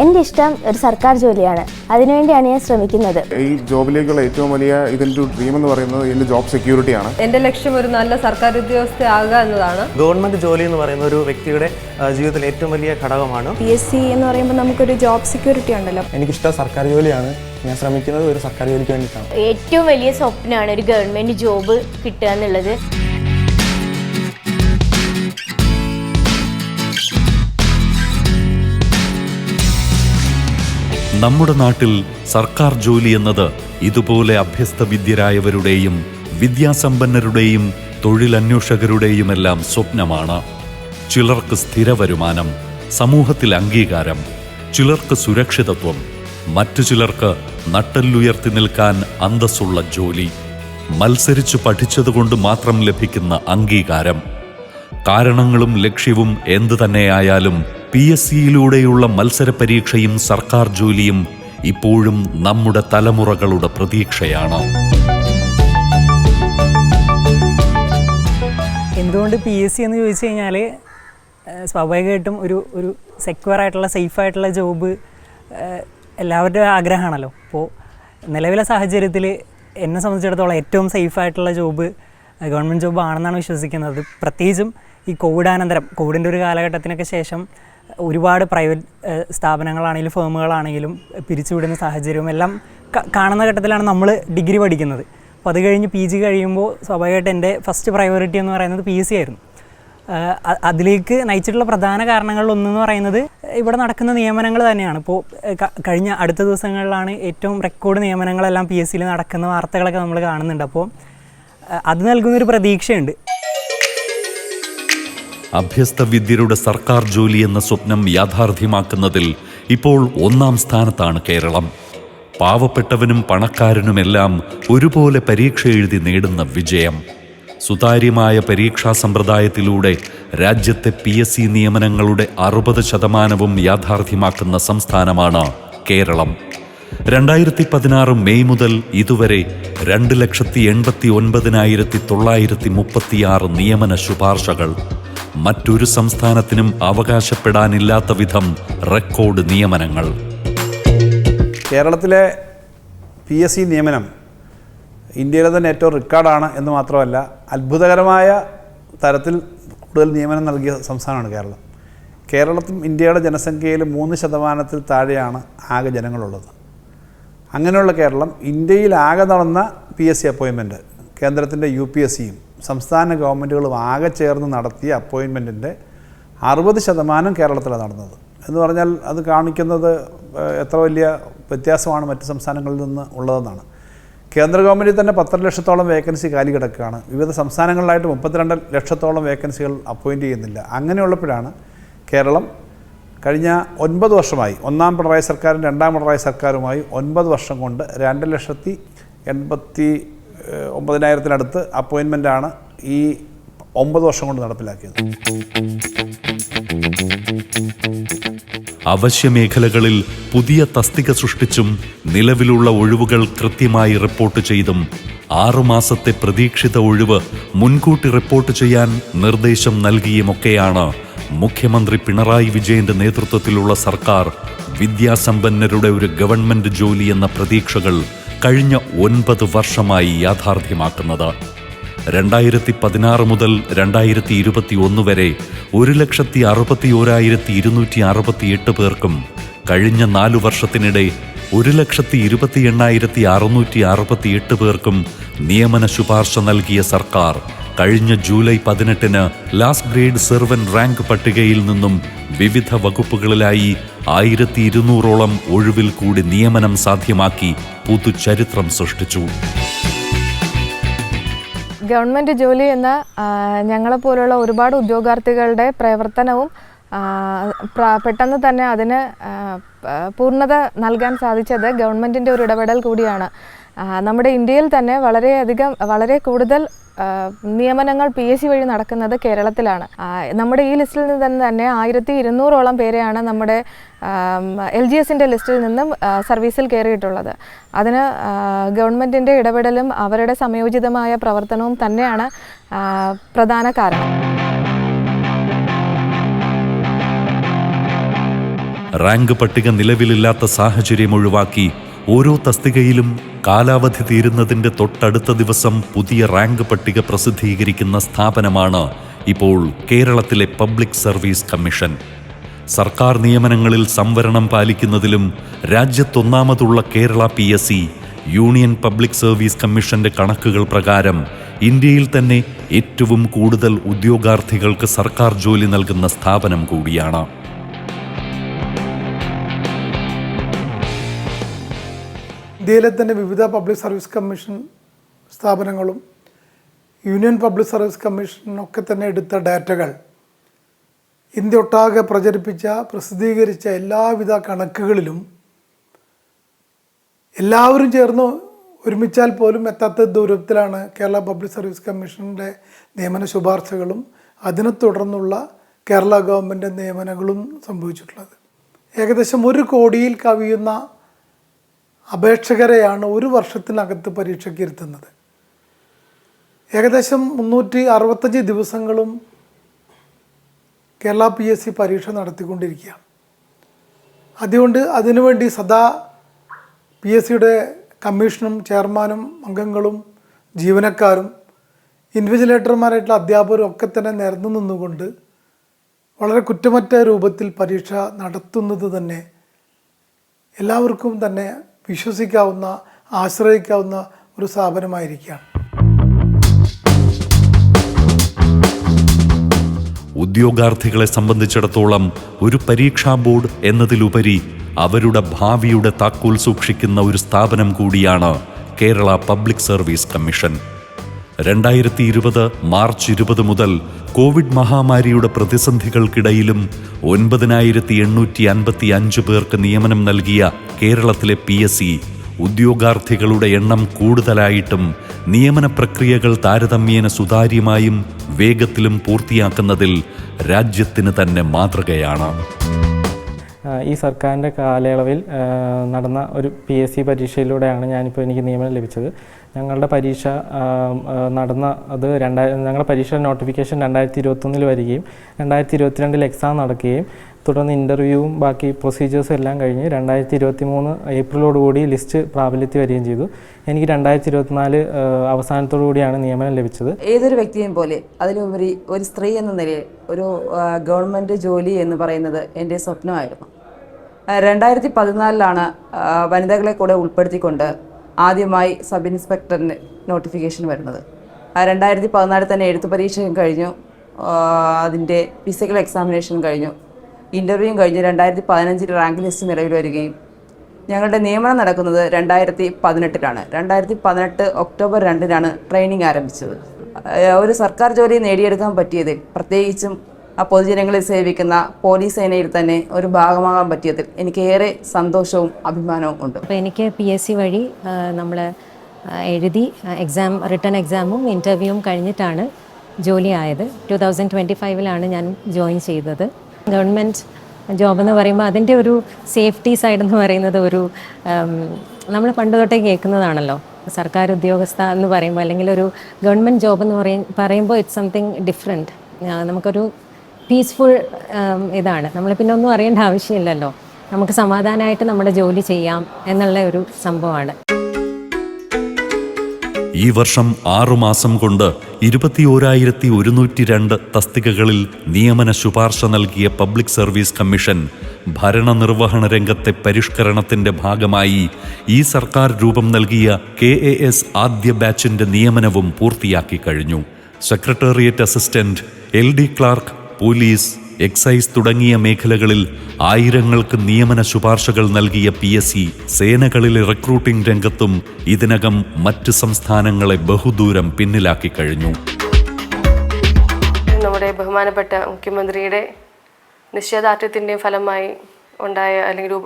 എൻ്റെ ഇഷ്ടം ഒരു സർക്കാർ ജോലിയാണ്. അതിനുവേണ്ടിയാണ് ഞാൻ ശ്രമിക്കുന്നത്. ഈ ജോബിലേക്കുള്ള ഏറ്റവും വലിയ ഇതിൻ്റെ ഡ്രീം എന്ന് പറയുന്നത് എൻ്റെ ജോബ് സെക്യൂരിറ്റിയാണ്. എൻ്റെ ലക്ഷ്യം ഒരു നല്ല സർക്കാർ ഉദ്യോഗസ്ഥയാകുക എന്നതാണ്. ഗവൺമെൻറ് ജോലി എന്ന് പറയുന്ന ഒരു വ്യക്തിയുടെ ജീവിതത്തിൽ ഏറ്റവും വലിയ ഘടകമാണ്. PSC എന്ന് പറയുമ്പോൾ നമുക്കൊരു ജോബ് സെക്യൂരിറ്റി ഉണ്ടല്ലോ. എനിക്കിഷ്ടം സർക്കാർ ജോലിയാണ്. ഞാൻ ശ്രമിക്കുന്നത് ഒരു സർക്കാർ ജോലിക്ക് വേണ്ടിയിട്ടാണ്. ഏറ്റവും വലിയ സ്വപ്നമാണ് ഒരു ഗവൺമെൻറ് ജോബ് കിട്ടുക എന്നുള്ളത്. നമ്മുടെ നാട്ടിൽ സർക്കാർ ജോലി എന്നത് ഇതുപോലെ അഭ്യസ്തവിദ്യരായവരുടെയും വിദ്യാസമ്പന്നരുടെയും തൊഴിലന്വേഷകരുടെയുമെല്ലാം സ്വപ്നമാണ്. ചിലർക്ക് സ്ഥിര വരുമാനം, സമൂഹത്തിൽ അംഗീകാരം, ചിലർക്ക് സുരക്ഷിതത്വം, മറ്റു ചിലർക്ക് നട്ടെല്ലുയർത്തി നിൽക്കാൻ അന്തസ്സുള്ള ജോലി, മത്സരിച്ചു പഠിച്ചതുകൊണ്ട് മാത്രം ലഭിക്കുന്ന അംഗീകാരം. കാരണങ്ങളും ലക്ഷ്യവും എന്തു തന്നെയായാലും PSCയിലൂടെയുള്ള മത്സര പരീക്ഷയും സർക്കാർ ജോലിയും ഇപ്പോഴും നമ്മുടെ തലമുറകളുടെ പ്രതീക്ഷയാണ്. എന്തുകൊണ്ട് PSC എന്ന് ചോദിച്ചു കഴിഞ്ഞാൽ സ്വാഭാവികമായിട്ടും ഒരു സെക്യൂർ ആയിട്ടുള്ള സേഫായിട്ടുള്ള ജോബ് എല്ലാവരുടെയും ആഗ്രഹമാണല്ലോ. അപ്പോൾ നിലവിലെ സാഹചര്യത്തിൽ എന്നെ സംബന്ധിച്ചിടത്തോളം ഏറ്റവും സേഫായിട്ടുള്ള ജോബ് ഗവൺമെൻറ് ജോബ് ആണെന്നാണ് വിശ്വസിക്കുന്നത്. പ്രത്യേകിച്ചും ഈ കോവിഡാനന്തരം, കോവിഡിൻ്റെ ഒരു കാലഘട്ടത്തിനൊക്കെ ശേഷം ഒരുപാട് പ്രൈവറ്റ് സ്ഥാപനങ്ങളാണെങ്കിലും ഫേമുകളാണെങ്കിലും പിരിച്ചുവിടുന്ന സാഹചര്യവും എല്ലാം കാണുന്ന ഘട്ടത്തിലാണ് നമ്മൾ ഡിഗ്രി പഠിക്കുന്നത്. അപ്പോൾ അത് കഴിഞ്ഞ് PG കഴിയുമ്പോൾ സ്വാഭാവികമായിട്ട് എൻ്റെ ഫസ്റ്റ് പ്രയോറിറ്റി എന്ന് പറയുന്നത് PSC ആയിരുന്നു. അതിലേക്ക് നയിച്ചിട്ടുള്ള പ്രധാന കാരണങ്ങളിലൊന്നെന്ന് പറയുന്നത് ഇവിടെ നടക്കുന്ന നിയമനങ്ങൾ തന്നെയാണ്. ഇപ്പോൾ കഴിഞ്ഞ അടുത്ത ദിവസങ്ങളിലാണ് ഏറ്റവും റെക്കോർഡ് നിയമനങ്ങളെല്ലാം PSCയിൽ നടക്കുന്ന വാർത്തകളൊക്കെ നമ്മൾ കാണുന്നുണ്ട്. അപ്പോൾ അത് നൽകുന്നൊരു പ്രതീക്ഷയുണ്ട്. അഭ്യസ്തവിദ്യരുടെ സർക്കാർ ജോലി എന്ന സ്വപ്നം യാഥാർത്ഥ്യമാക്കുന്നതിൽ ഇപ്പോൾ ഒന്നാം സ്ഥാനത്താണ് കേരളം. പാവപ്പെട്ടവനും പണക്കാരനുമെല്ലാം ഒരുപോലെ പരീക്ഷ എഴുതി നേടുന്ന വിജയം. സുതാര്യമായ പരീക്ഷാ സമ്പ്രദായത്തിലൂടെ രാജ്യത്തെ PSC നിയമനങ്ങളുടെ 60% യാഥാർത്ഥ്യമാക്കുന്ന സംസ്ഥാനമാണ് കേരളം. 2016 മെയ് മുതൽ ഇതുവരെ 2,89,936 നിയമന ശുപാർശകൾ. മറ്റൊരു സംസ്ഥാനത്തിനും അവകാശപ്പെടാനില്ലാത്ത വിധം റെക്കോർഡ് നിയമനങ്ങൾ. കേരളത്തിലെ PSC നിയമനം ഇന്ത്യയിലെ തന്നെ ഏറ്റവും റെക്കോർഡാണ് എന്ന് മാത്രമല്ല, അത്ഭുതകരമായ തരത്തിൽ കൂടുതൽ നിയമനം നൽകിയ സംസ്ഥാനമാണ് കേരളം. കേരളത്തിൽ ഇന്ത്യയുടെ ജനസംഖ്യയിൽ 3% താഴെയാണ് ആകെ ജനങ്ങളുള്ളത്. അങ്ങനെയുള്ള കേരളം ഇന്ത്യയിൽ ആകെ നടന്ന PSC അപ്പോയിൻമെൻറ്റ്, കേന്ദ്രത്തിൻ്റെ UPSCയും സംസ്ഥാന ഗവൺമെൻറ്റുകളും ആകെ ചേർന്ന് നടത്തിയ അപ്പോയിൻമെൻറ്റിൻ്റെ 60% കേരളത്തിലാണ് നടന്നത് എന്ന് പറഞ്ഞാൽ അത് കാണിക്കുന്നത് എത്ര വലിയ വ്യത്യാസമാണ് മറ്റ് സംസ്ഥാനങ്ങളിൽ നിന്ന് ഉള്ളതെന്നാണ്. കേന്ദ്ര ഗവൺമെൻറ്റിൽ തന്നെ 10 ലക്ഷത്തോളം വേക്കൻസി കാലി കിടക്കുകയാണ്. വിവിധ സംസ്ഥാനങ്ങളിലായിട്ട് 32 ലക്ഷത്തോളം വേക്കൻസികൾ അപ്പോയിൻറ്റ് ചെയ്യുന്നില്ല. അങ്ങനെയുള്ളപ്പോഴാണ് കേരളം കഴിഞ്ഞ 9 വർഷമായി, ഒന്നാം പിണറായി സർക്കാരും രണ്ടാം പിണറായി സർക്കാരുമായി 9 വർഷം കൊണ്ട് 2,89,000 അപ്പോയിൻമെൻറ്റാണ് ഈ 9 വർഷം കൊണ്ട് നടപ്പിലാക്കിയത്. അവശ്യമേഖലകളിൽ പുതിയ തസ്തിക സൃഷ്ടിച്ചും നിലവിലുള്ള ഒഴിവുകൾ കൃത്യമായി റിപ്പോർട്ട് ചെയ്തും 6 മാസത്തെ പ്രതീക്ഷിത ഒഴിവ് മുൻകൂട്ടി റിപ്പോർട്ട് ചെയ്യാൻ നിർദ്ദേശം നൽകിയുമൊക്കെയാണ് മുഖ്യമന്ത്രി പിണറായി വിജയന്റെ നേതൃത്വത്തിലുള്ള സർക്കാർ വിദ്യാസമ്പന്നരുടെ ഒരു ഗവൺമെന്റ് ജോലി എന്ന പ്രതീക്ഷകൾ കഴിഞ്ഞ 9 വർഷമായി യാഥാർത്ഥ്യമാക്കുന്നത്. 2016 മുതൽ 2021 വരെ 1,61,268 പേർക്കും കഴിഞ്ഞ 4 വർഷത്തിനിടെ 1,28,668 പേർക്കും നിയമന ശുപാർശ നൽകിയ സർക്കാർ കഴിഞ്ഞ ജൂലൈ 18-ന് ലാസ്റ്റ് ഗ്രേഡ് സെർവന്റ് റാങ്ക് പട്ടികയിൽ നിന്നും വിവിധ വകുപ്പുകളിലായി 1,200ഓളം ഒഴിവിൽ കൂടി നിയമനം സാധ്യമാക്കി പുതുചരിത്രം സൃഷ്ടിച്ചു. ഗവൺമെൻറ് ജോലി എന്ന ഞങ്ങളെപ്പോലുള്ള ഒരുപാട് ഉദ്യോഗാർത്ഥികളുടെ പ്രവർത്തനവും പെട്ടെന്ന് തന്നെ അതിന് പൂർണ്ണത നൽകാൻ സാധിച്ചത് ഗവൺമെൻറ്റിൻ്റെ ഒരു ഇടപെടൽ കൂടിയാണ്. നമ്മുടെ ഇന്ത്യയിൽ തന്നെ വളരെ കൂടുതൽ നിയമനങ്ങൾ PSC വഴി നടക്കുന്നത് കേരളത്തിലാണ്. നമ്മുടെ ഈ ലിസ്റ്റിൽ നിന്ന് തന്നെ 1,200ഓളം പേരെയാണ് നമ്മുടെ LGSൻ്റെ ലിസ്റ്റിൽ നിന്നും സർവീസിൽ കയറിയിട്ടുള്ളത്. അതിന് ഗവൺമെൻറ്റിൻ്റെ ഇടപെടലും അവരുടെ സമയോചിതമായ പ്രവർത്തനവും തന്നെയാണ് പ്രധാന കാരണം. റാങ്ക് പട്ടിക നിലവിലില്ലാത്ത സാഹചര്യം ഒഴിവാക്കി ഓരോ തസ്തികയിലും കാലാവധി തീരുന്നതിൻ്റെ തൊട്ടടുത്ത ദിവസം പുതിയ റാങ്ക് പട്ടിക പ്രസിദ്ധീകരിക്കുന്ന സ്ഥാപനമാണ് ഇപ്പോൾ കേരളത്തിലെ പബ്ലിക് സർവീസ് കമ്മീഷൻ. സർക്കാർ നിയമനങ്ങളിൽ സംവരണം പാലിക്കുന്നതിലും രാജ്യത്തൊന്നാമതുള്ള Kerala PSC union public service കമ്മീഷന്റെ കണക്കുകൾ പ്രകാരം ഇന്ത്യയിൽ തന്നെ ഏറ്റവും കൂടുതൽ ഉദ്യോഗാർത്ഥികൾക്ക് സർക്കാർ ജോലി നൽകുന്ന സ്ഥാപനം കൂടിയാണ്. ഇന്ത്യയിലെ തന്നെ വിവിധ പബ്ലിക് സർവീസ് കമ്മീഷൻ സ്ഥാപനങ്ങളും യൂണിയൻ പബ്ലിക് സർവീസ് കമ്മീഷനൊക്കെ തന്നെ എടുത്ത ഡാറ്റകൾ ഇന്ത്യ ഒട്ടാകെ പ്രസിദ്ധീകരിച്ച എല്ലാവിധ കണക്കുകളിലും എല്ലാവരും ചേർന്ന് ഒരുമിച്ചാൽ പോലും എത്താത്ത ദൂരത്തിലാണ് കേരള പബ്ലിക് സർവീസ് കമ്മീഷൻ്റെ നിയമന ശുപാർശകളും അതിനെ തുടർന്നുള്ള കേരള ഗവൺമെൻറ് നിയമനങ്ങളും സംഭവിച്ചിട്ടുള്ളത്. ഏകദേശം 1 കോടിയിൽ കവിയുന്ന അപേക്ഷകരെയാണ് ഒരു വർഷത്തിനകത്ത് പരീക്ഷയ്ക്ക് ഇരുത്തുന്നത്. ഏകദേശം 365 ദിവസങ്ങളും കേരള PSC പരീക്ഷ നടത്തിക്കൊണ്ടിരിക്കുകയാണ്. അതുകൊണ്ട് അതിനുവേണ്ടി സദാ PSCയുടെ കമ്മീഷനും ചെയർമാനും അംഗങ്ങളും ജീവനക്കാരും ഇൻവിജിലേറ്റർമാരായിട്ടുള്ള അധ്യാപകരും ഒക്കെ തന്നെ നിരന്നു നിന്നുകൊണ്ട് വളരെ കുറ്റമറ്റ രൂപത്തിൽ പരീക്ഷ നടത്തുന്നത് തന്നെ എല്ലാവർക്കും തന്നെ വിശ്വസിക്കാവുന്ന ആശ്രയിക്കാവുന്ന ഒരു സ്ഥാപനമായിരിക്കുകയാണ്. ഉദ്യോഗാർത്ഥികളെ സംബന്ധിച്ചിടത്തോളം ഒരു പരീക്ഷാ ബോർഡ് എന്നതിലുപരി അവരുടെ ഭാവിയുടെ താക്കോൽ സൂക്ഷിക്കുന്ന ഒരു സ്ഥാപനം കൂടിയാണ് Kerala public service commission. 2020 March 20 മുതൽ കോവിഡ് മഹാമാരിയുടെ പ്രതിസന്ധികൾക്കിടയിലും 9855 പേർക്ക് നിയമനം നൽകിയ കേരളത്തിലെ PSC ഉദ്യോഗാർത്ഥികളുടെ എണ്ണം കൂടുതലായിട്ടും നിയമന പ്രക്രിയകൾ താരതമ്യേന സുതാര്യമായും വേഗത്തിലും പൂർത്തിയാക്കുന്നതിൽ രാജ്യത്തിന് തന്നെ മാതൃകയാണ്. ഈ സർക്കാരിൻ്റെ കാലയളവിൽ നടന്ന ഒരു PSC പരീക്ഷയിലൂടെയാണ് ഞാനിപ്പോൾ എനിക്ക് നിയമനം ലഭിച്ചത്. ഞങ്ങളുടെ പരീക്ഷ ഞങ്ങളുടെ പരീക്ഷ നോട്ടിഫിക്കേഷൻ 2021 വരികയും 2022 എക്സാം നടക്കുകയും തുടർന്ന് ഇൻ്റർവ്യൂവും ബാക്കി പ്രൊസീജിയേഴ്സും എല്ലാം കഴിഞ്ഞ് 2023 ഏപ്രിലോടുകൂടി ലിസ്റ്റ് പ്രാബല്യത്തിൽ വരികയും ചെയ്തു. എനിക്ക് 2024 അവസാനത്തോടു കൂടിയാണ് നിയമനം ലഭിച്ചത്. ഏതൊരു വ്യക്തിയെയും പോലെ അതിലുപരി ഒരു സ്ത്രീ എന്ന നിലയിൽ ഒരു ഗവൺമെൻറ് ജോലി എന്ന് പറയുന്നത് എൻ്റെ സ്വപ്നമായിരുന്നു. 2014 വനിതകളെ കൂടെ ഉൾപ്പെടുത്തിക്കൊണ്ട് ആദ്യമായി സബ് ഇൻസ്പെക്ടറിന് നോട്ടിഫിക്കേഷൻ വരുന്നത്. 2014 തന്നെ എഴുത്തു പരീക്ഷയും കഴിഞ്ഞു, അതിൻ്റെ ഫിസിക്കൽ എക്സാമിനേഷൻ കഴിഞ്ഞു, ഇൻ്റർവ്യൂവും കഴിഞ്ഞ് 2015 റാങ്ക് ലിസ്റ്റ് നിലവിൽ വരികയും ഞങ്ങളുടെ നിയമനം നടക്കുന്നത് 2018 2018 ഒക്ടോബർ 2 ട്രെയിനിങ് ആരംഭിച്ചത്. ഒരു സർക്കാർ ജോലി നേടിയെടുക്കാൻ പറ്റിയതിൽ, പ്രത്യേകിച്ചും പൊതുജനങ്ങളെ സേവിക്കുന്ന പോലീസ് സേനയിൽ തന്നെ ഒരു ഭാഗമാകാൻ പറ്റിയതിൽ എനിക്ക് ഏറെ സന്തോഷവും അഭിമാനവും ഉണ്ട്. അപ്പോൾ എനിക്ക് PSC വഴി നമ്മൾ എഴുതി റിട്ടേൺ എക്സാമും ഇൻ്റർവ്യൂവും കഴിഞ്ഞിട്ടാണ് ജോലി ആയത്. 2025 ഞാൻ ജോയിൻ ചെയ്തത്. ഗവൺമെൻറ് ജോബ് എന്ന് പറയുമ്പോൾ അതിൻ്റെ ഒരു സേഫ്റ്റി സൈഡ് എന്ന് പറയുന്നത് ഒരു നമ്മൾ പണ്ട് തൊട്ടേ കേൾക്കുന്നതാണല്ലോ. സർക്കാർ ഉദ്യോഗസ്ഥ എന്ന് പറയുമ്പോൾ അല്ലെങ്കിൽ ഒരു ഗവൺമെൻറ് ജോബ് എന്ന് പറയുമ്പോൾ ഇറ്റ്സ് സംതിങ് ഡിഫറെൻറ്റ്. നമുക്കൊരു പീസ്ഫുൾ ഇതാണ്. നമ്മൾ പിന്നെ ഒന്നും അറിയേണ്ട ആവശ്യമില്ലല്ലോ, നമുക്ക് സമാധാനമായിട്ട് നമ്മുടെ ജോലി ചെയ്യാം എന്നുള്ള ഒരു സംഭവമാണ്. ഈ വർഷം 6 മാസം കൊണ്ട് 21,102 തസ്തികകളിൽ നിയമന ശുപാർശ നൽകിയ പബ്ലിക് സർവീസ് കമ്മീഷൻ ഭരണനിർവഹണ രംഗത്തെ പരിഷ്കരണത്തിന്റെ ഭാഗമായി ഈ സർക്കാർ രൂപം നൽകിയ KAS ആദ്യ ബാച്ചിന്റെ നിയമനവും പൂർത്തിയാക്കി കഴിഞ്ഞു. Secretariat assistant, LD clerk, police, excise തുടങ്ങിയ മേഖലകളിൽ ആയിരങ്ങൾക്ക് നിയമന ശുപാർശകൾ നൽകിയ PSC സേനകളിലെ റിക്രൂട്ടിംഗ് രംഗത്തും ഇതിനകം മറ്റ് സംസ്ഥാനങ്ങളെ ബഹുദൂരം പിന്നിലാക്കി കഴിഞ്ഞു. നമ്മുടെ ബഹുമാനപ്പെട്ട മുഖ്യമന്ത്രിയുടെ നിശ്ചയദാർഢ്യത്തിൻ്റെയും ഫലമായി ഉണ്ടായ അല്ലെങ്കിൽ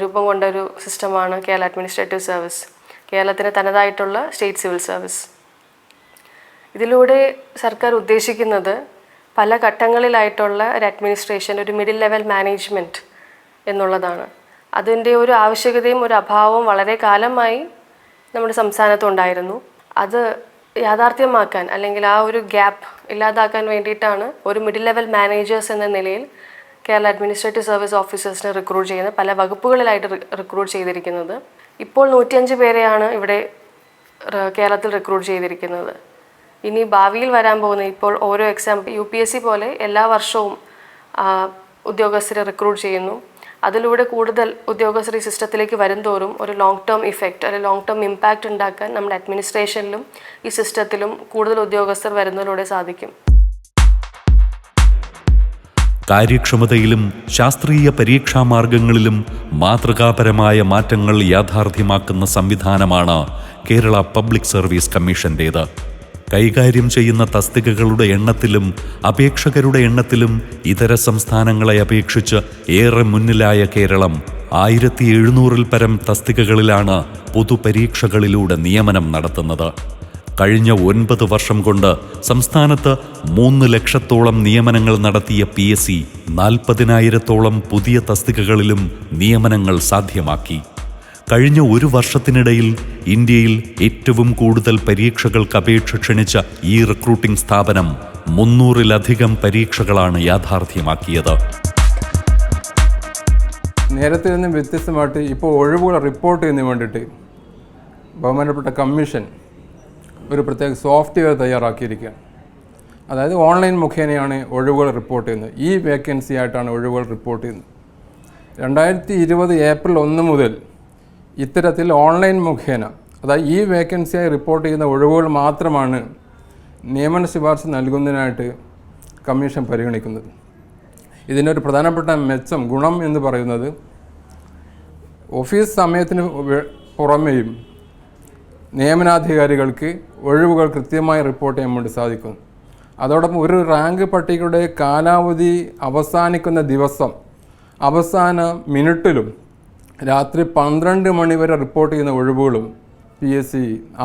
രൂപം കൊണ്ട ഒരു സിസ്റ്റമാണ് കേരള അഡ്മിനിസ്ട്രേറ്റീവ് സർവീസ്, കേരളത്തിന് തനതായിട്ടുള്ള സ്റ്റേറ്റ് സിവിൽ സർവീസ്. ഇതിലൂടെ സർക്കാർ ഉദ്ദേശിക്കുന്നത് പല ഘട്ടങ്ങളിലായിട്ടുള്ള ഒരു അഡ്മിനിസ്ട്രേഷൻ, ഒരു മിഡിൽ ലെവൽ മാനേജ്മെൻറ്റ് എന്നുള്ളതാണ്. അതിൻ്റെ ഒരു ആവശ്യകതയും ഒരു അഭാവവും വളരെ കാലമായി നമ്മുടെ സംസ്ഥാനത്തുണ്ടായിരുന്നു. അത് യാഥാർത്ഥ്യമാക്കാൻ അല്ലെങ്കിൽ ആ ഒരു ഗ്യാപ്പ് ഇല്ലാതാക്കാൻ വേണ്ടിയിട്ടാണ് ഒരു മിഡിൽ ലെവൽ മാനേജേഴ്സ് എന്ന നിലയിൽ കേരള അഡ്മിനിസ്ട്രേറ്റീവ് സർവീസ് ഓഫീസേഴ്സിനെ റിക്രൂട്ട് ചെയ്യുന്നത്, പല വകുപ്പുകളിലായിട്ട് റിക്രൂട്ട് ചെയ്തിരിക്കുന്നത്. ഇപ്പോൾ 105 പേരെയാണ് ഇവിടെ കേരളത്തിൽ റിക്രൂട്ട് ചെയ്തിരിക്കുന്നത്. ഇനി ഭാവിയിൽ വരാൻ പോകുന്ന, ഇപ്പോൾ ഓരോ എക്സാം UPSC പോലെ എല്ലാ വർഷവും ഉദ്യോഗസ്ഥരെ റിക്രൂട്ട് ചെയ്യുന്നു. അതിലൂടെ കൂടുതൽ ഉദ്യോഗസ്ഥർ ഈ സിസ്റ്റത്തിലേക്ക് വരുംതോറും ഒരു ലോങ് ടേം ഇഫക്റ്റ് അല്ലെങ്കിൽ ലോങ് ടേം ഇമ്പാക്റ്റ് ഉണ്ടാക്കാൻ നമ്മുടെ അഡ്മിനിസ്ട്രേഷനിലും ഈ സിസ്റ്റത്തിലും കൂടുതൽ ഉദ്യോഗസ്ഥർ വരുന്നതിലൂടെ സാധിക്കും. കാര്യക്ഷമതയിലും ശാസ്ത്രീയ പരീക്ഷാ മാർഗങ്ങളിലും മാതൃകാപരമായ മാറ്റങ്ങൾ യാഥാർത്ഥ്യമാക്കുന്ന സംവിധാനമാണ് കേരള പബ്ലിക് സർവീസ് കമ്മീഷൻ്റേത്. കൈകാര്യം ചെയ്യുന്ന തസ്തികകളുടെ എണ്ണത്തിലും അപേക്ഷകരുടെ എണ്ണത്തിലും ഇതര സംസ്ഥാനങ്ങളെ അപേക്ഷിച്ച് ഏറെ മുന്നിലായ കേരളം 1700-ൽ പരം തസ്തികകളിലാണ് പൊതുപരീക്ഷകളിലൂടെ നിയമനം നടത്തുന്നത്. കഴിഞ്ഞ 9 വർഷം കൊണ്ട് സംസ്ഥാനത്ത് 3 ലക്ഷത്തോളം നിയമനങ്ങൾ നടത്തിയ PSC 40,000-ഓളം പുതിയ തസ്തികകളിലും നിയമനങ്ങൾ സാധ്യമാക്കി. കഴിഞ്ഞ 1 വർഷത്തിനിടയിൽ ഇന്ത്യയിൽ ഏറ്റവും കൂടുതൽ പരീക്ഷകൾക്ക് അപേക്ഷ ക്ഷണിച്ച ഈ റിക്രൂട്ടിംഗ് സ്ഥാപനം 300-ലധികം പരീക്ഷകളാണ് യാഥാർത്ഥ്യമാക്കിയത്. നേരത്തെ നിന്നും വ്യത്യസ്തമായിട്ട് ഇപ്പോൾ ഒഴിവുകൾ റിപ്പോർട്ട് ചെയ്യുന്നതിന് വേണ്ടിയിട്ട് ബഹുമാനപ്പെട്ട കമ്മീഷൻ ഒരു പ്രത്യേക സോഫ്റ്റ്വെയർ തയ്യാറാക്കിയിരിക്കുകയാണ്. അതായത് ഓൺലൈൻ മുഖേനയാണ് ഒഴിവുകൾ റിപ്പോർട്ട് ചെയ്യുന്നത്. ഈ വേക്കൻസി ആയിട്ടാണ് ഒഴിവുകൾ റിപ്പോർട്ട് ചെയ്യുന്നത്. 2020 ഏപ്രിൽ 1 മുതൽ ഇത്തരത്തിൽ ഓൺലൈൻ മുഖേന, അതായത് ഈ വേക്കൻസിയായി റിപ്പോർട്ട് ചെയ്യുന്ന ഒഴിവുകൾ മാത്രമാണ് നിയമന ശുപാർശ നൽകുന്നതിനായിട്ട് കമ്മീഷൻ പരിഗണിക്കുന്നത്. ഇതിനൊരു പ്രധാനപ്പെട്ട ഗുണം എന്ന് പറയുന്നത് ഓഫീസ് സമയത്തിന് പുറമേയും നിയമനാധികാരികൾക്ക് ഒഴിവുകൾ കൃത്യമായി റിപ്പോർട്ട് ചെയ്യാൻ വേണ്ടി സാധിക്കും. അതോടൊപ്പം ഒരു റാങ്ക് പട്ടികയുടെ കാലാവധി അവസാനിക്കുന്ന ദിവസം അവസാന മിനിറ്റിലും രാത്രി 12 മണി വരെ റിപ്പോർട്ട് ചെയ്യുന്ന ഒഴിവുകളും PSC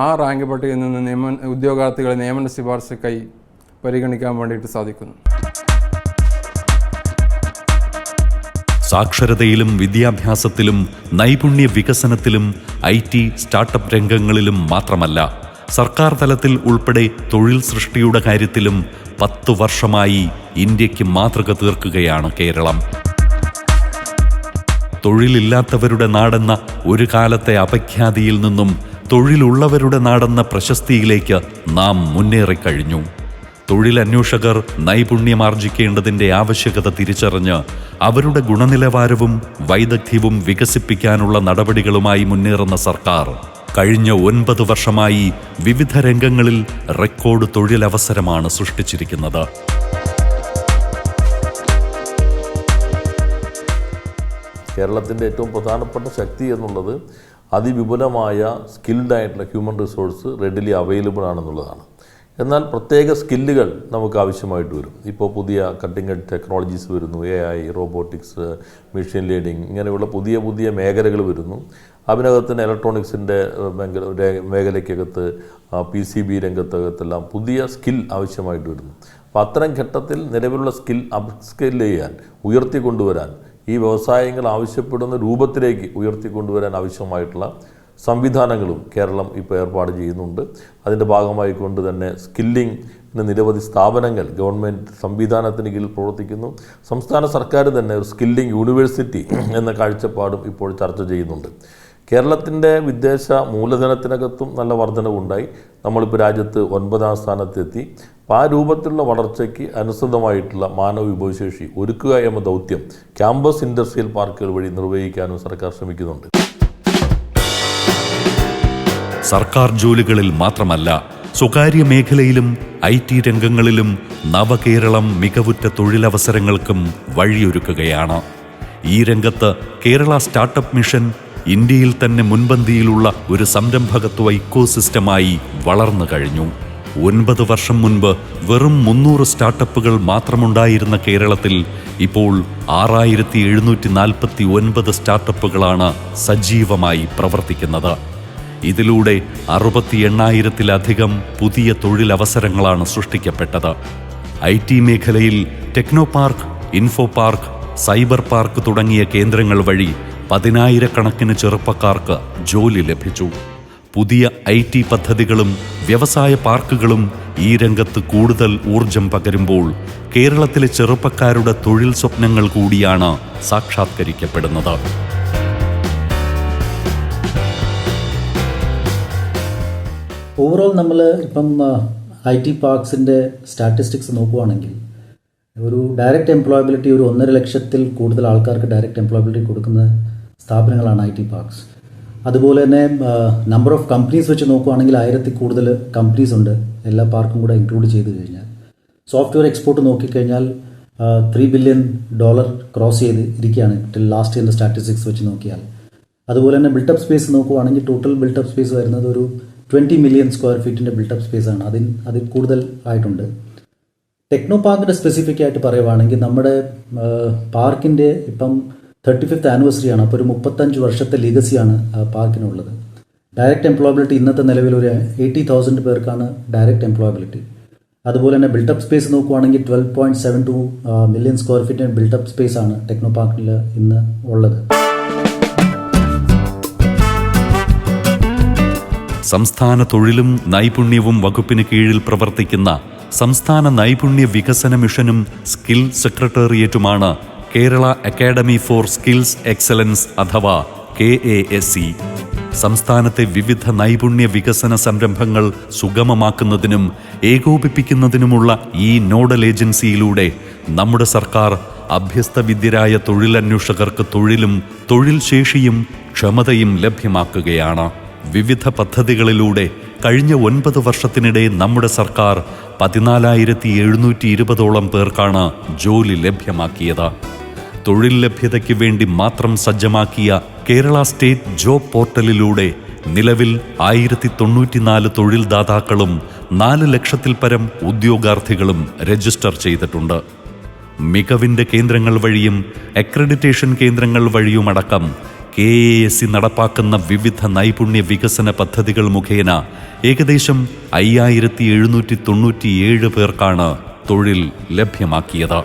ആ റാങ്ക് പട്ടികയിൽ നിന്ന് ഉദ്യോഗാർത്ഥികളെ നിയമന ശുപാർശക്കായി പരിഗണിക്കാൻ വേണ്ടിയിട്ട് സാധിക്കുന്നു. സാക്ഷരതയിലും വിദ്യാഭ്യാസത്തിലും നൈപുണ്യ വികസനത്തിലും IT സ്റ്റാർട്ടപ്പ് രംഗങ്ങളിലും മാത്രമല്ല, സർക്കാർ തലത്തിൽ ഉൾപ്പെടെ തൊഴിൽ സൃഷ്ടിയുടെ കാര്യത്തിലും 10 വർഷമായി ഇന്ത്യക്ക് മാതൃക തീർക്കുകയാണ് കേരളം. തൊഴിലില്ലാത്തവരുടെ നാടെന്ന ഒരു കാലത്തെ അപഖ്യാതിയിൽ നിന്നും തൊഴിലുള്ളവരുടെ നാടെന്ന പ്രശസ്തിയിലേക്ക് നാം മുന്നേറിക്കഴിഞ്ഞു. തൊഴിലന്വേഷകർ നൈപുണ്യമാർജിക്കേണ്ടതിൻ്റെ ആവശ്യകത തിരിച്ചറിഞ്ഞ് അവരുടെ ഗുണനിലവാരവും വൈദഗ്ധ്യവും വികസിപ്പിക്കാനുള്ള നടപടികളുമായി മുന്നേറുന്ന സർക്കാർ കഴിഞ്ഞ 9 വർഷമായി വിവിധ രംഗങ്ങളിൽ റെക്കോർഡ് തൊഴിലവസരമാണ് സൃഷ്ടിച്ചിരിക്കുന്നത്. കേരളത്തിൻ്റെ ഏറ്റവും പ്രധാനപ്പെട്ട ശക്തി എന്നുള്ളത് അതിവിപുലമായ സ്കിൽഡായിട്ടുള്ള ഹ്യൂമൻ റിസോഴ്സ് റെഡിലി അവൈലബിൾ ആണെന്നുള്ളതാണ്. എന്നാൽ പ്രത്യേക സ്കില്ലുകൾ നമുക്ക് ആവശ്യമായിട്ട് വരും. ഇപ്പോൾ പുതിയ കട്ടിംഗ് എഡ്ജ് ടെക്നോളജീസ് വരുന്നു, AI, റോബോട്ടിക്സ്, മെഷീൻ ലേണിംഗ്, ഇങ്ങനെയുള്ള പുതിയ പുതിയ മേഖലകൾ വരുന്നു. അതിനകത്ത് തന്നെ ഇലക്ട്രോണിക്സിൻ്റെ മേഖലയ്ക്കകത്ത് PCB രംഗത്തകത്തെല്ലാം പുതിയ സ്കിൽ ആവശ്യമായിട്ട് വരുന്നു. അപ്പോൾ അത്തരം ഘട്ടത്തിൽ നിലവിലുള്ള സ്കിൽ അപ്സ്കിൽ ചെയ്യാൻ, ഉയർത്തിക്കൊണ്ടുവരാൻ, ഈ വ്യവസായങ്ങൾ ആവശ്യപ്പെടുന്ന രൂപത്തിലേക്ക് ഉയർത്തിക്കൊണ്ടുവരാൻ ആവശ്യമായിട്ടുള്ള സംവിധാനങ്ങളും കേരളം ഇപ്പോൾ ഏർപ്പാട് ചെയ്യുന്നുണ്ട്. അതിൻ്റെ ഭാഗമായിക്കൊണ്ട് തന്നെ സ്കില്ലിംഗ് നിരവധി സ്ഥാപനങ്ങൾ ഗവൺമെൻറ് സംവിധാനത്തിന് കീഴിൽ പ്രവർത്തിക്കുന്നു. സംസ്ഥാന സർക്കാർ തന്നെ ഒരു സ്കില്ലിംഗ് യൂണിവേഴ്സിറ്റി എന്ന കാഴ്ചപ്പാടും ഇപ്പോൾ ചർച്ച ചെയ്യുന്നുണ്ട്. കേരളത്തിൻ്റെ വിദേശ മൂലധനത്തിനകത്തും നല്ല വർധനവുണ്ടായി. നമ്മളിപ്പോൾ രാജ്യത്ത് 9ാം സ്ഥാനത്തെത്തി. അപ്പോൾ ആ രൂപത്തിലുള്ള വളർച്ചയ്ക്ക് അനുസൃതമായിട്ടുള്ള മാനവ വിഭവശേഷി ഒരുക്കുക എന്ന ദൗത്യം ക്യാമ്പസ് ഇൻഡസ്ട്രിയൽ പാർക്കുകൾ വഴി നിർവഹിക്കാനും സർക്കാർ ശ്രമിക്കുന്നുണ്ട്. സർക്കാർ ജോലികളിൽ മാത്രമല്ല, സ്വകാര്യ മേഖലയിലും IT രംഗങ്ങളിലും നവകേരളം മികവുറ്റ തൊഴിലവസരങ്ങൾക്കും വഴിയൊരുക്കുകയാണ്. ഈ രംഗത്ത് കേരള സ്റ്റാർട്ടപ്പ് മിഷൻ ഇന്ത്യയിൽ തന്നെ മുൻപന്തിയിലുള്ള ഒരു സംരംഭകത്വ ഇക്കോസിസ്റ്റമായി വളർന്നു കഴിഞ്ഞു. 9 വർഷം മുൻപ് വെറും 300 സ്റ്റാർട്ടപ്പുകൾ മാത്രമുണ്ടായിരുന്ന കേരളത്തിൽ ഇപ്പോൾ 6749 സ്റ്റാർട്ടപ്പുകളാണ് സജീവമായി പ്രവർത്തിക്കുന്നത്. ഇതിലൂടെ 68,000-ലധികം പുതിയ തൊഴിലവസരങ്ങളാണ് സൃഷ്ടിക്കപ്പെട്ടത്. IT മേഖലയിൽ techno park, info park, cyber park തുടങ്ങിയ കേന്ദ്രങ്ങൾ വഴി 10,000-കണക്കിന് ചെറുപ്പക്കാർക്ക് ജോലി ലഭിച്ചു. പുതിയ IT പദ്ധതികളും വ്യവസായ പാർക്കുകളും ഈ രംഗത്ത് കൂടുതൽ ഊർജം പകരുമ്പോൾ കേരളത്തിലെ ചെറുപ്പക്കാരുടെ തൊഴിൽ സ്വപ്നങ്ങൾ കൂടിയാണ് സാക്ഷാത്കരിക്കപ്പെടുന്നത്. ഓവറോൾ നമ്മൾ ഇപ്പം IT പാർക്സിൻ്റെ സ്റ്റാറ്റിസ്റ്റിക്സ് നോക്കുകയാണെങ്കിൽ ഒരു ഡയറക്റ്റ് എംപ്ലോയബിലിറ്റി ഒരു 1.5 ലക്ഷത്തിൽ കൂടുതൽ ആൾക്കാർക്ക് ഡയറക്റ്റ് എംപ്ലോയബിലിറ്റി കൊടുക്കുന്ന സ്ഥാപനങ്ങളാണ് IT പാർക്സ്. അതുപോലെ തന്നെ നമ്പർ ഓഫ് കമ്പനീസ് വെച്ച് നോക്കുകയാണെങ്കിൽ 1000 കൂടുതൽ കമ്പനീസ് ഉണ്ട് എല്ലാ പാർക്കും കൂടെ ഇൻക്ലൂഡ് ചെയ്ത് കഴിഞ്ഞാൽ. സോഫ്റ്റ്വെയർ എക്സ്പോർട്ട് നോക്കിക്കഴിഞ്ഞാൽ $3 ബില്യൺ ക്രോസ് ചെയ്ത് ഇരിക്കുകയാണ് ലാസ്റ്റ് ഇയറിൻ്റെ സ്റ്റാറ്റിസ്റ്റിക്സ് വെച്ച് നോക്കിയാൽ. അതുപോലെ തന്നെ ബിൽട്ടപ്പ് സ്പേസ് നോക്കുകയാണെങ്കിൽ ടോട്ടൽ ബിൽട്ടപ്പ് സ്പേസ് വരുന്നത് ഒരു 20 മില്യൺ സ്ക്വയർ ഫീറ്റിൻ്റെ ബിൽട്ടപ്പ് സ്പേസാണ്. അതിൽ കൂടുതൽ ആയിട്ടുണ്ട്. ടെക്നോ പാർക്കിൻ്റെ സ്പെസിഫിക് ആയിട്ട് പറയുവാണെങ്കിൽ നമ്മുടെ പാർക്കിൻ്റെ ഇപ്പം 35th ആനിവേഴ്സറിയാണ്. അപ്പോൾ ഒരു 35 വർഷത്തെ ലീഗസിയാണ് പാർക്കിനുള്ളത്. ഡയറക്റ്റ് എംപ്ലോയബിലിറ്റി ഇന്നത്തെ നിലവിൽ ഒരു 80,000 പേർക്കാണ് ഡയറക്റ്റ് എംപ്ലോയബിലിറ്റി. അതുപോലെ തന്നെ ബിൽട്ടപ്പ് സ്പേസ് നോക്കുകയാണെങ്കിൽ 12.72 മില്യൺ സ്ക്വയർ ഫീറ്റിൻ്റെ ബിൽട്ടപ്പ് സ്പേസ് ആണ് ടെക്നോ പാർക്കിൽ ഇന്ന് ഉള്ളത്. സംസ്ഥാന തൊഴിലും നൈപുണ്യവും വകുപ്പിന് കീഴിൽ പ്രവർത്തിക്കുന്ന സംസ്ഥാന നൈപുണ്യ വികസന മിഷനും സ്കിൽ സെക്രട്ടേറിയറ്റുമാണ് Kerala academy for skills excellence അഥവാ KASE. സംസ്ഥാനത്തെ വിവിധ നൈപുണ്യ വികസന സംരംഭങ്ങൾ സുഗമമാക്കുന്നതിനും ഏകോപിപ്പിക്കുന്നതിനുമുള്ള ഈ നോഡൽ ഏജൻസിയിലൂടെ നമ്മുടെ സർക്കാർ അഭ്യസ്തവിദ്യരായ തൊഴിലന്വേഷകർക്ക് തൊഴിലും തൊഴിൽ ശേഷിയും ക്ഷമതയും ലഭ്യമാക്കുകയാണ്. വിവിധ പദ്ധതികളിലൂടെ കഴിഞ്ഞ 9 വർഷത്തിനിടെ നമ്മുടെ സർക്കാർ 14,720 പേർക്കാണ് ജോലി ലഭ്യമാക്കിയത്. തൊഴിൽ ലഭ്യതയ്ക്ക് വേണ്ടി മാത്രം സജ്ജമാക്കിയ കേരള സ്റ്റേറ്റ് ജോബ് പോർട്ടലിലൂടെ നിലവിൽ 1094 തൊഴിൽദാതാക്കളും 4 ലക്ഷത്തിൽ പരം ഉദ്യോഗാർത്ഥികളും രജിസ്റ്റർ ചെയ്തിട്ടുണ്ട്. മികവിൻ്റെ കേന്ദ്രങ്ങൾ വഴിയും അക്രഡിറ്റേഷൻ കേന്ദ്രങ്ങൾ വഴിയുമടക്കം KASE നടപ്പാക്കുന്ന വിവിധ നൈപുണ്യ വികസന പദ്ധതികൾ മുഖേന ഏകദേശം 5,797 പേർക്കാണ് തൊഴിൽ ലഭ്യമാക്കിയത്.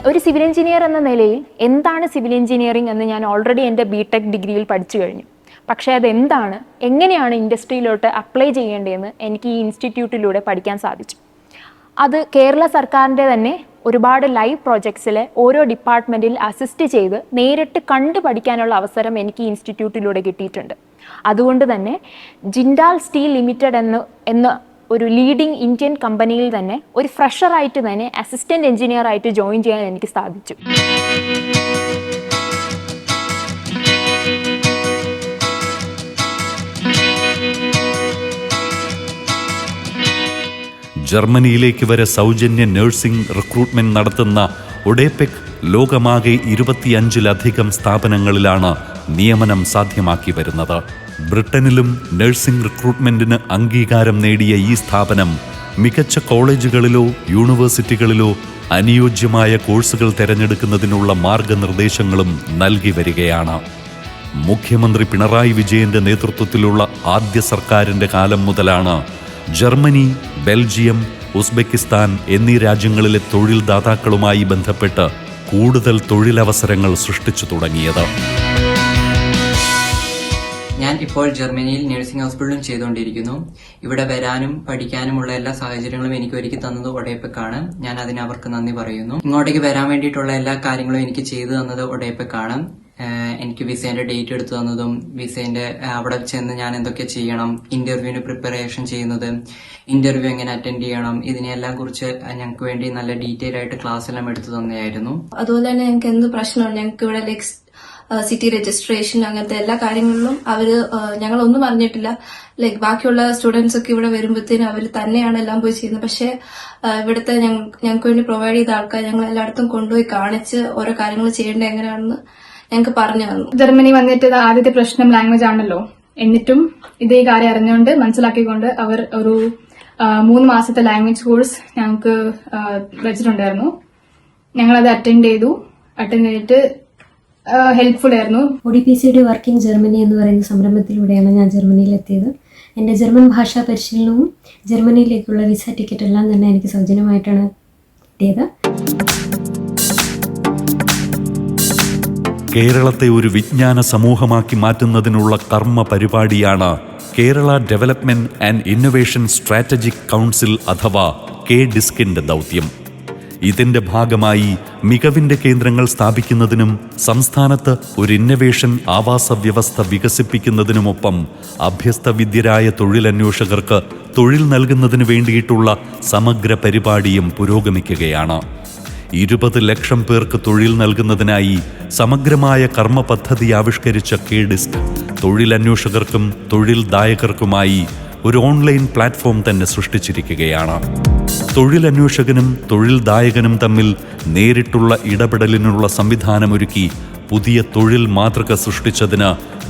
ഒരു സിവിൽ എഞ്ചിനീയർ എന്ന നിലയിൽ എന്താണ് സിവിൽ എഞ്ചിനീയറിംഗ് എന്ന് ഞാൻ ഓൾറെഡി എൻ്റെ BTech ഡിഗ്രിയിൽ പഠിച്ചു കഴിഞ്ഞു. പക്ഷേ അതെന്താണ്, എങ്ങനെയാണ് ഇൻഡസ്ട്രിയിലോട്ട് അപ്ലൈ ചെയ്യേണ്ടതെന്ന് എനിക്ക് ഈ ഇൻസ്റ്റിറ്റ്യൂട്ടിലൂടെ പഠിക്കാൻ സാധിച്ചു. അത് കേരള സർക്കാരിൻ്റെ തന്നെ ഒരുപാട് ലൈവ് പ്രോജക്ട്സിലെ ഓരോ ഡിപ്പാർട്ട്മെൻറ്റിൽ അസിസ്റ്റ് ചെയ്ത് നേരിട്ട് കണ്ടു പഠിക്കാനുള്ള അവസരം എനിക്ക് ഈ ഇൻസ്റ്റിറ്റ്യൂട്ടിലൂടെ കിട്ടിയിട്ടുണ്ട്. അതുകൊണ്ട് തന്നെ ജിൻഡാൽ സ്റ്റീൽ ലിമിറ്റഡ് എന്ന ഒരു ലീഡിംഗ് ഇന്ത്യൻ കമ്പനിയിൽ തന്നെ ഒരു ഫ്രഷറായിട്ട് തന്നെ അസിസ്റ്റൻറ്റ് എഞ്ചിനീയർ ആയിട്ട് ജോയിൻ ചെയ്യാൻ എനിക്ക് സാധിച്ചു. ജർമ്മനിയിലേക്ക് വരെ സൗജന്യ നഴ്സിംഗ് റിക്രൂട്ട്മെന്റ് നടത്തുന്ന ഒഡേപെക് ലോകമാകെ 25-ലധികം സ്ഥാപനങ്ങളിലാണ് നിയമനം സാധ്യമാക്കി വരുന്നത്. ബ്രിട്ടനിലും നഴ്സിംഗ് റിക്രൂട്ട്മെന്റിന് അംഗീകാരം നേടിയ ഈ സ്ഥാപനം മികച്ച കോളേജുകളിലോ യൂണിവേഴ്സിറ്റികളിലോ അനുയോജ്യമായ കോഴ്സുകൾ തിരഞ്ഞെടുക്കുന്നതിനുള്ള മാർഗനിർദ്ദേശങ്ങളും നൽകി വരികയാണ്. മുഖ്യമന്ത്രി പിണറായി വിജയന്റെ നേതൃത്വത്തിലുള്ള ആദ്യ സർക്കാരിന്റെ കാലം മുതലാണ് ജർമ്മനി, ബെൽജിയം, ഉസ്ബെക്കിസ്ഥാൻ എന്നീ രാജ്യങ്ങളിലെ തൊഴിൽദാതാക്കളുമായി ബന്ധപ്പെട്ട് കൂടുതൽ തൊഴിലവസരങ്ങൾ സൃഷ്ടിച്ചു തുടങ്ങിയത്. ഞാൻ ഇപ്പോൾ ജർമ്മനിയിൽ നഴ്സിംഗ് ഹോസ്പിറ്റലും ചെയ്തുകൊണ്ടിരിക്കുന്നു. ഇവിടെ വരാനും പഠിക്കാനുമുള്ള എല്ലാ സാഹചര്യങ്ങളും എനിക്ക് ഒരുക്കി തന്നത് ഒഡേപെക്കാണ്. ഞാൻ അതിന് അവർക്ക് നന്ദി പറയുന്നു. ഇങ്ങോട്ടേക്ക് വരാൻ വേണ്ടിയിട്ടുള്ള എല്ലാ കാര്യങ്ങളും എനിക്ക് ചെയ്തു തന്നത് ഒഡേപെക്കാണ്. എനിക്ക് വിസേന്റെ ഡേറ്റ് എടുത്തു തന്നതും വിസേന്റെ അവിടെ ചെന്ന് ഞാൻ എന്തൊക്കെ ചെയ്യണം, ഇന്റർവ്യൂവിന് പ്രിപ്പറേഷൻ ചെയ്യുന്നത്, ഇന്റർവ്യൂ എങ്ങനെ അറ്റൻഡ് ചെയ്യണം, ഇതിനെല്ലാം കുറിച്ച് ഞങ്ങൾക്ക് വേണ്ടി നല്ല ഡീറ്റെയിൽ ആയിട്ട് ക്ലാസ് എല്ലാം എടുത്തു തന്നെയായിരുന്നു. അതുപോലെ തന്നെ ഞങ്ങൾക്ക് എന്ത് പ്രശ്നമാണ്, ഞങ്ങൾക്ക് ഇവിടെ സിറ്റി രജിസ്ട്രേഷൻ അങ്ങനത്തെ എല്ലാ കാര്യങ്ങളിലും അവര് ഞങ്ങളൊന്നും അറിഞ്ഞിട്ടില്ല. ബാക്കിയുള്ള സ്റ്റുഡൻസ് ഒക്കെ ഇവിടെ വരുമ്പോഴത്തേനും അവർ തന്നെയാണ് എല്ലാം പോയി ചെയ്യുന്നത്. പക്ഷെ ഇവിടുത്തെ ഞങ്ങൾക്ക് വേണ്ടി പ്രൊവൈഡ് ചെയ്ത ആൾക്കാർ ഞങ്ങൾ എല്ലായിടത്തും കൊണ്ടുപോയി കാണിച്ച് ഓരോ കാര്യങ്ങൾ ചെയ്യേണ്ടത് എങ്ങനെയാണെന്ന് ഞങ്ങൾക്ക് പറഞ്ഞു തന്നു. ജർമ്മനി വന്നിട്ട് ആദ്യത്തെ പ്രശ്നം ലാംഗ്വേജ് ആണല്ലോ. എന്നിട്ടും ഇതേ കാര്യം അറിഞ്ഞുകൊണ്ട് മനസ്സിലാക്കിക്കൊണ്ട് അവർ ഒരു 3 മാസത്തെ ലാംഗ്വേജ് കോഴ്സ് ഞങ്ങൾക്ക് വെച്ചിട്ടുണ്ടായിരുന്നു. ഞങ്ങളത് അറ്റൻഡ് ചെയ്തിട്ട് ഹെൽപ്ഫുൾ ആയിരുന്നു. ODPCയുടെ വർക്ക് ഇൻ ജർമ്മനി എന്ന് പറയുന്ന സംരംഭത്തിലൂടെയാണ് ഞാൻ ജർമ്മനിയിലെത്തിയത്. എൻ്റെ ജർമ്മൻ ഭാഷാ പരിശീലനവും ജർമ്മനിയിലേക്കുള്ള വിസ ടിക്കറ്റ് എല്ലാം തന്നെ എനിക്ക് സൗജന്യമായിട്ടാണ് കിട്ടിയത്. കേരളത്തെ ഒരു വിജ്ഞാന സമൂഹമാക്കി മാറ്റുന്നതിനുള്ള കർമ്മ പരിപാടിയാണ് Kerala development and innovation strategic council അഥവാ KDISCന്റെ ദൗത്യം. ഇതിന്റെ ഭാഗമായി മികവിന്റെ കേന്ദ്രങ്ങൾ സ്ഥാപിക്കുന്നതിനും സംസ്ഥാനത്ത് ഒരു ഇന്നൊവേഷൻ ആവാസ വ്യവസ്ഥ വികസിപ്പിക്കുന്നതിനുമൊപ്പം അഭ്യസ്തവിദ്യരായ തൊഴിലന്വേഷകർക്ക് തൊഴിൽ നൽകുന്നതിന് വേണ്ടിയിട്ടുള്ള സമഗ്ര പരിപാടിയും പുരോഗമിക്കുകയാണ്. 20 ലക്ഷം പേർക്ക് തൊഴിൽ നൽകുന്നതിനായി സമഗ്രമായ കർമ്മ പദ്ധതി ആവിഷ്കരിച്ച KDISC തൊഴിലന്വേഷകർക്കും തൊഴിൽദായകർക്കുമായി ഒരു ഓൺലൈൻ പ്ലാറ്റ്ഫോം തന്നെ സൃഷ്ടിച്ചിരിക്കുകയാണ്. തൊഴിലന്വേഷകനും തൊഴിൽദായകനും തമ്മിൽ നേരിട്ടുള്ള ഇടപെടലിനുള്ള സംവിധാനമൊരുക്കി പുതിയ തൊഴിൽ മാതൃക സൃഷ്ടിച്ചതിന്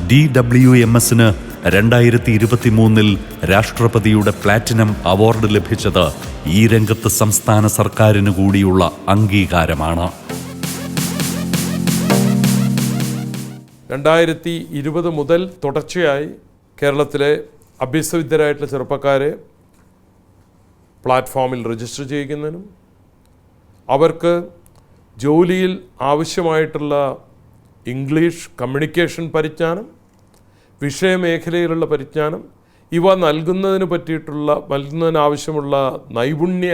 DWMSന് 2023 രാഷ്ട്രപതിയുടെ പ്ലാറ്റിനം അവാർഡ് ലഭിച്ചത് ഈ രംഗത്ത് സംസ്ഥാന സർക്കാരിന് കൂടിയുള്ള അംഗീകാരമാണ്. 2020 മുതൽ തുടർച്ചയായി കേരളത്തിലെ അഭ്യസ്തവിദ്യരായിട്ടുള്ള ചെറുപ്പക്കാരെ പ്ലാറ്റ്ഫോമിൽ രജിസ്റ്റർ ചെയ്യുന്നതിനും അവർക്ക് ജോലിയിൽ ആവശ്യമായിട്ടുള്ള ഇംഗ്ലീഷ് കമ്മ്യൂണിക്കേഷൻ പരിജ്ഞാനം, വിഷയമേഖലയിലുള്ള പരിജ്ഞാനം ഇവ നൽകുന്നതിനാവശ്യമുള്ള നൈപുണ്യ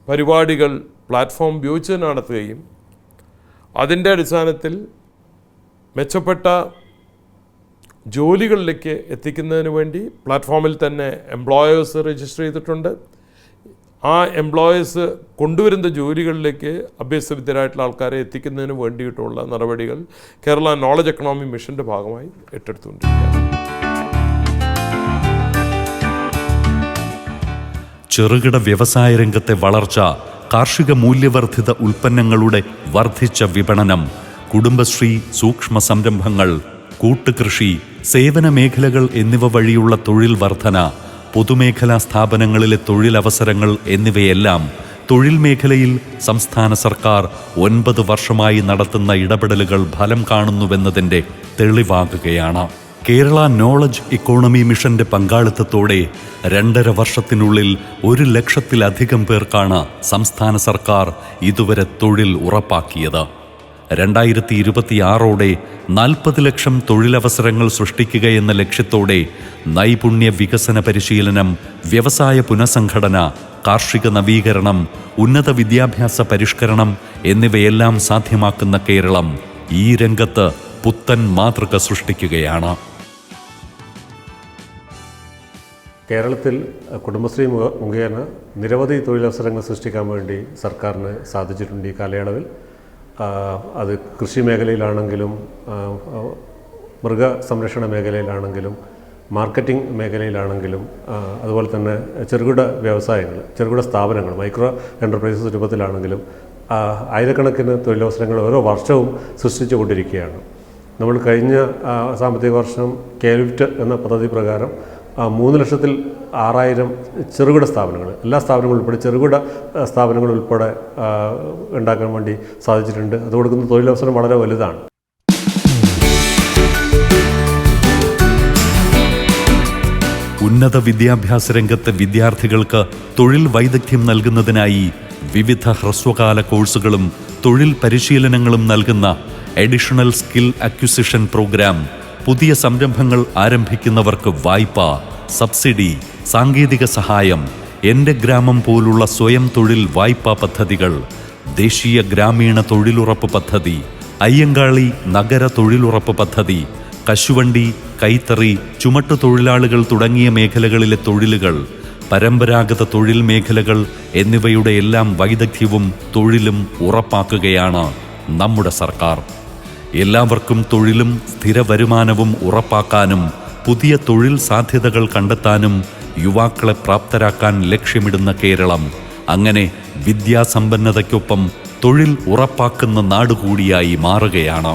പരിപാടികൾ പ്ലാറ്റ്ഫോം ഉപയോഗിച്ച് നടത്തുകയും അതിൻ്റെ അടിസ്ഥാനത്തിൽ മെച്ചപ്പെട്ട ജോലികളിലേക്ക് എത്തിക്കുന്നതിന് വേണ്ടി പ്ലാറ്റ്ഫോമിൽ തന്നെ എംപ്ലോയേഴ്സ് രജിസ്റ്റർ ചെയ്തിട്ടുണ്ട്. ആ എംപ്ലോയേഴ്സ് കൊണ്ടുവരുന്ന ജോലികളിലേക്ക് അഭ്യസ്തവിദ്യരായിട്ടുള്ള ആൾക്കാരെ എത്തിക്കുന്നതിന് വേണ്ടിയിട്ടുള്ള നടപടികൾ കേരള നോളജ് എക്കണോമി മിഷൻ്റെ ഭാഗമായി ഏറ്റെടുത്തുകൊണ്ടിരിക്കുകയാണ്. ചെറുകിട വ്യവസായ രംഗത്തെ വളർച്ച, കാർഷിക മൂല്യവർദ്ധിത ഉൽപ്പന്നങ്ങളുടെ വർദ്ധിച്ച വിപണനം, കുടുംബശ്രീ, സൂക്ഷ്മ സംരംഭങ്ങൾ, കൂട്ടുകൃഷി, സേവന മേഖലകൾ എന്നിവ വഴിയുള്ള തൊഴിൽ വർധന, പൊതുമേഖലാ സ്ഥാപനങ്ങളിലെ തൊഴിലവസരങ്ങൾ എന്നിവയെല്ലാം തൊഴിൽ മേഖലയിൽ സംസ്ഥാന സർക്കാർ 9 വർഷമായി നടത്തുന്ന ഇടപെടലുകൾ ഫലം കാണുന്നുവെന്നതിൻ്റെ തെളിവാകുകയാണ്. കേരള നോളജ് ഇക്കോണമി മിഷന്റെ പങ്കാളിത്തത്തോടെ 2.5 വർഷത്തിനുള്ളിൽ 1 ലക്ഷത്തിലധികം പേർക്കാണ് സംസ്ഥാന സർക്കാർ ഇതുവരെ തൊഴിൽ ഉറപ്പാക്കിയത്. 2026ഓടെ 40 ലക്ഷം തൊഴിലവസരങ്ങൾ സൃഷ്ടിക്കുകയെന്ന ലക്ഷ്യത്തോടെ നൈപുണ്യ വികസന പരിശീലനം, വ്യവസായ പുനഃസംഘടന, കാർഷിക നവീകരണം, ഉന്നത വിദ്യാഭ്യാസ പരിഷ്കരണം എന്നിവയെല്ലാം സാധ്യമാക്കുന്ന കേരളം ഈ രംഗത്ത് പുത്തൻ മാതൃക സൃഷ്ടിക്കുകയാണ്. കേരളത്തിൽ കുടുംബശ്രീ മുഖേന നിരവധി തൊഴിലവസരങ്ങൾ സൃഷ്ടിക്കാൻ വേണ്ടി സർക്കാരിന് സാധിച്ചിട്ടുണ്ട്. ഈ കാലയളവിൽ അത് കൃഷി മേഖലയിലാണെങ്കിലും മൃഗസംരക്ഷണ മേഖലയിലാണെങ്കിലും മാർക്കറ്റിംഗ് മേഖലയിലാണെങ്കിലും അതുപോലെ തന്നെ ചെറുകിട വ്യവസായങ്ങൾ, ചെറുകിട സ്ഥാപനങ്ങൾ, മൈക്രോ എൻ്റർപ്രൈസസ് രൂപത്തിലാണെങ്കിലും ആയിരക്കണക്കിന് തൊഴിലവസരങ്ങൾ ഓരോ വർഷവും സൃഷ്ടിച്ചുകൊണ്ടിരിക്കുകയാണ്. നമ്മൾ കഴിഞ്ഞ സാമ്പത്തിക വർഷം KLIFT എന്ന പദ്ധതി പ്രകാരം 3,06,000 ചെറുകിട സ്ഥാപനങ്ങൾ, എല്ലാ സ്ഥാപനങ്ങളും ഉൾപ്പെടെ ചെറുകിട സ്ഥാപനങ്ങൾ ഉൾപ്പെടെ ഉണ്ടാക്കാൻ വേണ്ടി സാധിച്ചിട്ടുണ്ട്. അത് കൊടുക്കുന്ന തൊഴിലവസരം വളരെ വലുതാണ്. ഉന്നത വിദ്യാഭ്യാസ രംഗത്തെ വിദ്യാർത്ഥികൾക്ക് തൊഴിൽ വൈദഗ്ധ്യം നൽകുന്നതിനായി വിവിധ ഹ്രസ്വകാല കോഴ്സുകളും തൊഴിൽ പരിശീലനങ്ങളും നൽകുന്ന അഡീഷണൽ സ്കിൽ അക്വിസിഷൻ പ്രോഗ്രാം, പുതിയ സംരംഭങ്ങൾ ആരംഭിക്കുന്നവർക്ക് വായ്പ, സബ്സിഡി, സാങ്കേതിക സഹായം, എൻ്റെ ഗ്രാമം പോലുള്ള സ്വയം തൊഴിൽ വായ്പാ പദ്ധതികൾ, ദേശീയ ഗ്രാമീണ തൊഴിലുറപ്പ് പദ്ധതി, അയ്യങ്കാളി നഗര തൊഴിലുറപ്പ് പദ്ധതി, കശുവണ്ടി, കൈത്തറി, ചുമട്ടുതൊഴിലാളികൾ തുടങ്ങിയ മേഖലകളിലെ തൊഴിലുകൾ, പരമ്പരാഗത തൊഴിൽ മേഖലകൾ എന്നിവയുടെ എല്ലാം വൈദഗ്ധ്യവും തൊഴിലും ഉറപ്പാക്കുകയാണ് നമ്മുടെ സർക്കാർ. എല്ലാവർക്കും തൊഴിലും സ്ഥിര വരുമാനവും ഉറപ്പാക്കാനും പുതിയ തൊഴിൽ സാധ്യതകൾ കണ്ടെത്താനും യുവാക്കളെ പ്രാപ്തരാക്കാൻ ലക്ഷ്യമിടുന്ന കേരളം അങ്ങനെ വിദ്യാസമ്പന്നതയ്ക്കൊപ്പം തൊഴിൽ ഉറപ്പാക്കുന്ന നാടുകൂടിയായി മാറുകയാണ്.